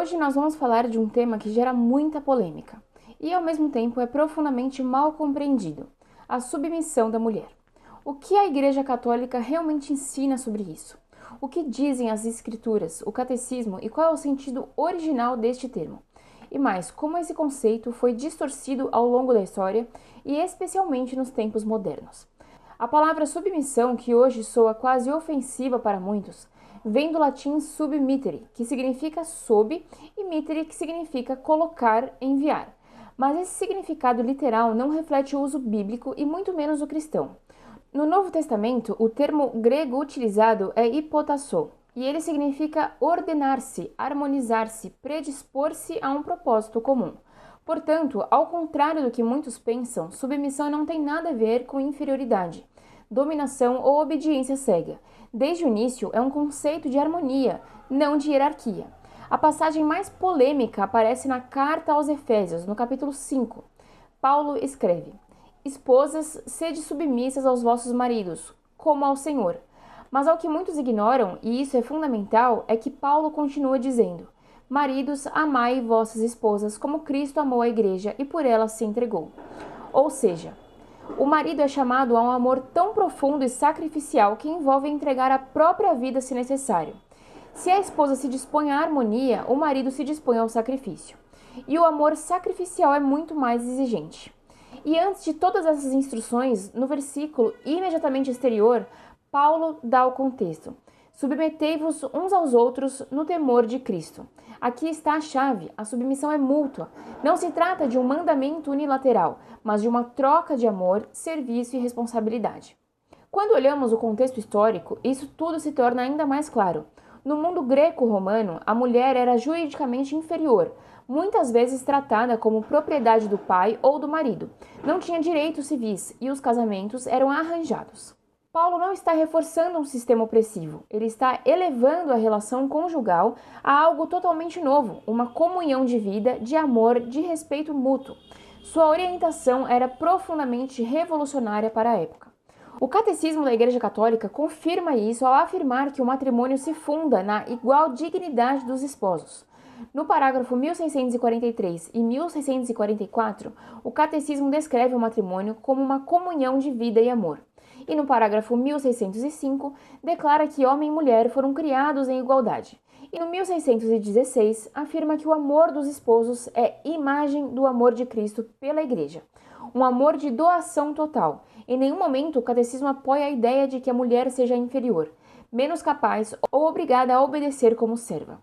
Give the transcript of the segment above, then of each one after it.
Hoje nós vamos falar de um tema que gera muita polêmica e ao mesmo tempo é profundamente mal compreendido: a submissão da mulher. O que a Igreja Católica realmente ensina sobre isso? O que dizem as Escrituras, o Catecismo e qual é o sentido original deste termo? E mais, como esse conceito foi distorcido ao longo da história e especialmente nos tempos modernos. A palavra submissão, que hoje soa quase ofensiva para muitos, vem do latim submittere, que significa sob, e mittere, que significa colocar, enviar. Mas esse significado literal não reflete o uso bíblico e muito menos o cristão. No Novo Testamento, o termo grego utilizado é hipotasso, e ele significa ordenar-se, harmonizar-se, predispor-se a um propósito comum. Portanto, ao contrário do que muitos pensam, submissão não tem nada a ver com inferioridade, dominação ou obediência cega. Desde o início, é um conceito de harmonia, não de hierarquia. A passagem mais polêmica aparece na Carta aos Efésios, no capítulo 5. Paulo escreve: Esposas, sede submissas aos vossos maridos, como ao Senhor. Mas ao que muitos ignoram, e isso é fundamental, é que Paulo continua dizendo: Maridos, amai vossas esposas como Cristo amou a igreja e por ela se entregou. Ou seja, o marido é chamado a um amor tão profundo e sacrificial que envolve entregar a própria vida se necessário. Se a esposa se dispõe à harmonia, o marido se dispõe ao sacrifício. E o amor sacrificial é muito mais exigente. E antes de todas essas instruções, no versículo imediatamente exterior, Paulo dá o contexto: submetei-vos uns aos outros no temor de Cristo. Aqui está a chave: a submissão é mútua. Não se trata de um mandamento unilateral, mas de uma troca de amor, serviço e responsabilidade. Quando olhamos o contexto histórico, isso tudo se torna ainda mais claro. No mundo greco-romano, a mulher era juridicamente inferior, muitas vezes tratada como propriedade do pai ou do marido. Não tinha direitos civis e os casamentos eram arranjados. Paulo não está reforçando um sistema opressivo, ele está elevando a relação conjugal a algo totalmente novo, uma comunhão de vida, de amor, de respeito mútuo. Sua orientação era profundamente revolucionária para a época. O Catecismo da Igreja Católica confirma isso ao afirmar que o matrimônio se funda na igual dignidade dos esposos. No parágrafo 1643 e 1644, o Catecismo descreve o matrimônio como uma comunhão de vida e amor. E no parágrafo 1605, declara que homem e mulher foram criados em igualdade. E no 1616, afirma que o amor dos esposos é imagem do amor de Cristo pela Igreja. Um amor de doação total. Em nenhum momento o catecismo apoia a ideia de que a mulher seja inferior, menos capaz ou obrigada a obedecer como serva.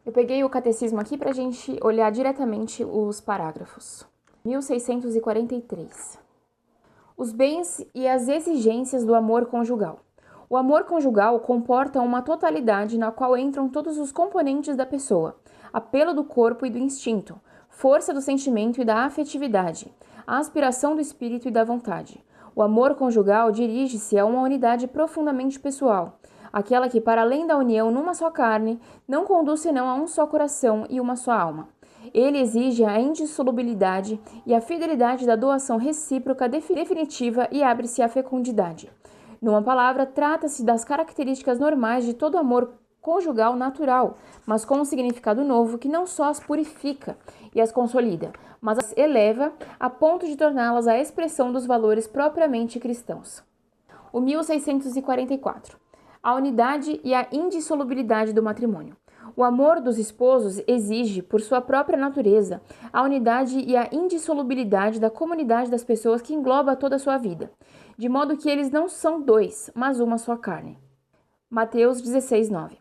Eu peguei o catecismo aqui para a gente olhar diretamente os parágrafos. 1643. Os bens e as exigências do amor conjugal. O amor conjugal comporta uma totalidade na qual entram todos os componentes da pessoa: apelo do corpo e do instinto, força do sentimento e da afetividade, a aspiração do espírito e da vontade. O amor conjugal dirige-se a uma unidade profundamente pessoal, aquela que, para além da união numa só carne, não conduz senão a um só coração e uma só alma. Ele exige a indissolubilidade e a fidelidade da doação recíproca definitiva e abre-se à fecundidade. Numa palavra, trata-se das características normais de todo amor conjugal natural, mas com um significado novo que não só as purifica e as consolida, mas as eleva a ponto de torná-las a expressão dos valores propriamente cristãos. O 1644. A unidade e a indissolubilidade do matrimônio. O amor dos esposos exige, por sua própria natureza, a unidade e a indissolubilidade da comunidade das pessoas que engloba toda a sua vida, de modo que eles não são dois, mas uma só carne. Mateus 16:9.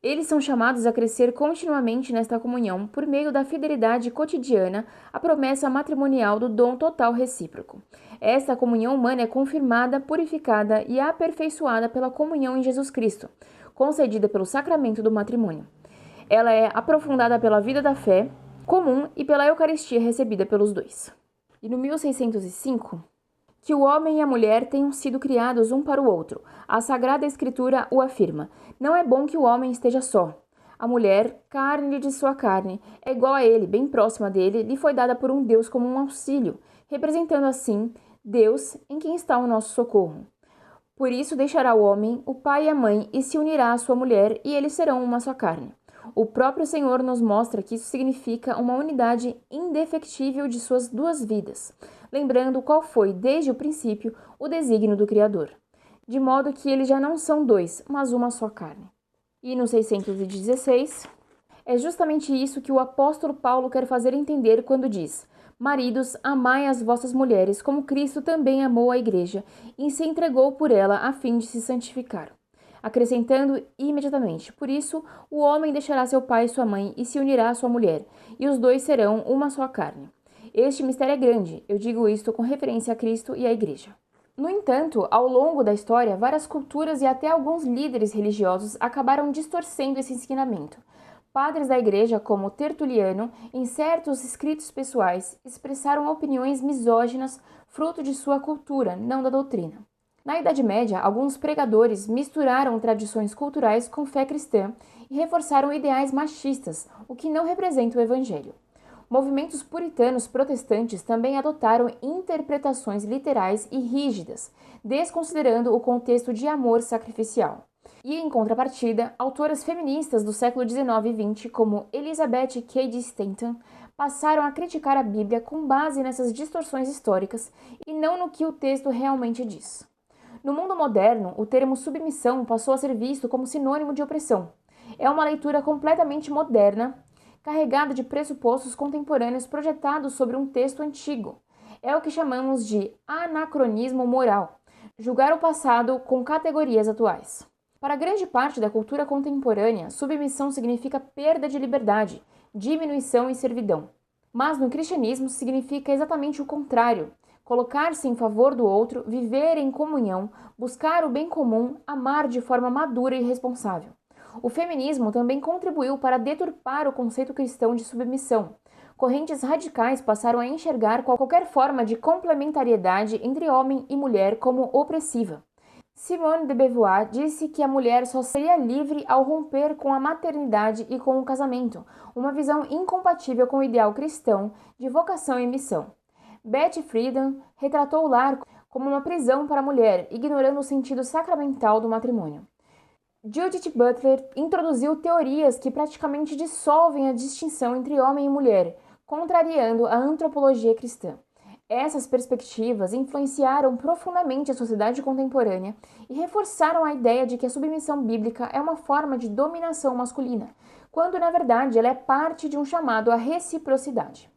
Eles são chamados a crescer continuamente nesta comunhão por meio da fidelidade cotidiana à promessa matrimonial do dom total recíproco. Esta comunhão humana é confirmada, purificada e aperfeiçoada pela comunhão em Jesus Cristo, concedida pelo sacramento do matrimônio. Ela é aprofundada pela vida da fé comum e pela Eucaristia recebida pelos dois. E no 1605, que o homem e a mulher tenham sido criados um para o outro. A Sagrada Escritura o afirma: não é bom que o homem esteja só. A mulher, carne de sua carne, é igual a ele, bem próxima dele, lhe foi dada por um Deus como um auxílio, representando assim Deus em quem está o nosso socorro. Por isso deixará o homem, o pai e a mãe, e se unirá à sua mulher, e eles serão uma só carne. O próprio Senhor nos mostra que isso significa uma unidade indefectível de suas duas vidas, lembrando qual foi, desde o princípio, o desígnio do Criador, de modo que eles já não são dois, mas uma só carne. E no 616, é justamente isso que o apóstolo Paulo quer fazer entender quando diz: Maridos, amai as vossas mulheres, como Cristo também amou a igreja e se entregou por ela a fim de se santificar. Acrescentando imediatamente: Por isso, o homem deixará seu pai e sua mãe e se unirá à sua mulher, e os dois serão uma só carne. Este mistério é grande, eu digo isto com referência a Cristo e à igreja. No entanto, ao longo da história, várias culturas e até alguns líderes religiosos acabaram distorcendo esse ensinamento. Padres da igreja, como Tertuliano, em certos escritos pessoais, expressaram opiniões misóginas fruto de sua cultura, não da doutrina. Na Idade Média, alguns pregadores misturaram tradições culturais com fé cristã e reforçaram ideais machistas, o que não representa o Evangelho. Movimentos puritanos protestantes também adotaram interpretações literais e rígidas, desconsiderando o contexto de amor sacrificial. E, em contrapartida, autoras feministas do século XIX e XX, como Elizabeth Cady Stanton, passaram a criticar a Bíblia com base nessas distorções históricas e não no que o texto realmente diz. No mundo moderno, o termo submissão passou a ser visto como sinônimo de opressão. É uma leitura completamente moderna, carregada de pressupostos contemporâneos projetados sobre um texto antigo. É o que chamamos de anacronismo moral, julgar o passado com categorias atuais. Para grande parte da cultura contemporânea, submissão significa perda de liberdade, diminuição e servidão. Mas no cristianismo significa exatamente o contrário: colocar-se em favor do outro, viver em comunhão, buscar o bem comum, amar de forma madura e responsável. O feminismo também contribuiu para deturpar o conceito cristão de submissão. Correntes radicais passaram a enxergar qualquer forma de complementariedade entre homem e mulher como opressiva. Simone de Beauvoir disse que a mulher só seria livre ao romper com a maternidade e com o casamento, uma visão incompatível com o ideal cristão de vocação e missão. Betty Friedan retratou o lar como uma prisão para a mulher, ignorando o sentido sacramental do matrimônio. Judith Butler introduziu teorias que praticamente dissolvem a distinção entre homem e mulher, contrariando a antropologia cristã. Essas perspectivas influenciaram profundamente a sociedade contemporânea e reforçaram a ideia de que a submissão bíblica é uma forma de dominação masculina, quando na verdade ela é parte de um chamado à reciprocidade.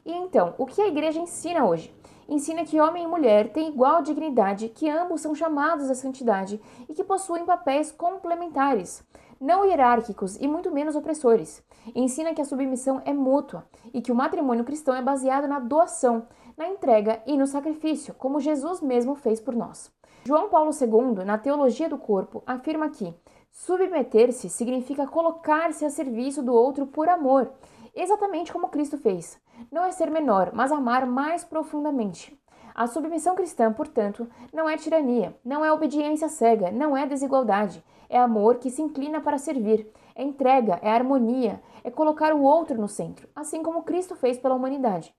E então, o que a igreja ensina hoje? Ensina que homem e mulher têm igual dignidade, que ambos são chamados à santidade e que possuem papéis complementares, não hierárquicos e muito menos opressores. Ensina que a submissão é mútua e que o matrimônio cristão é baseado na doação, na entrega e no sacrifício, como Jesus mesmo fez por nós. João Paulo II, na Teologia do Corpo, afirma que submeter-se significa colocar-se a serviço do outro por amor, exatamente como Cristo fez. Não é ser menor, mas amar mais profundamente. A submissão cristã, portanto, não é tirania, não é obediência cega, não é desigualdade. É amor que se inclina para servir, é entrega, é harmonia, é colocar o outro no centro, assim como Cristo fez pela humanidade.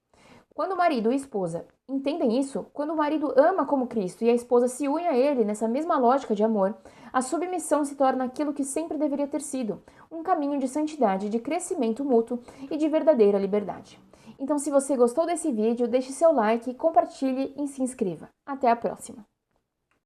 Quando o marido e a esposa entendem isso, quando o marido ama como Cristo e a esposa se une a ele nessa mesma lógica de amor, a submissão se torna aquilo que sempre deveria ter sido, um caminho de santidade, de crescimento mútuo e de verdadeira liberdade. Então, se você gostou desse vídeo, deixe seu like, compartilhe e se inscreva. Até a próxima!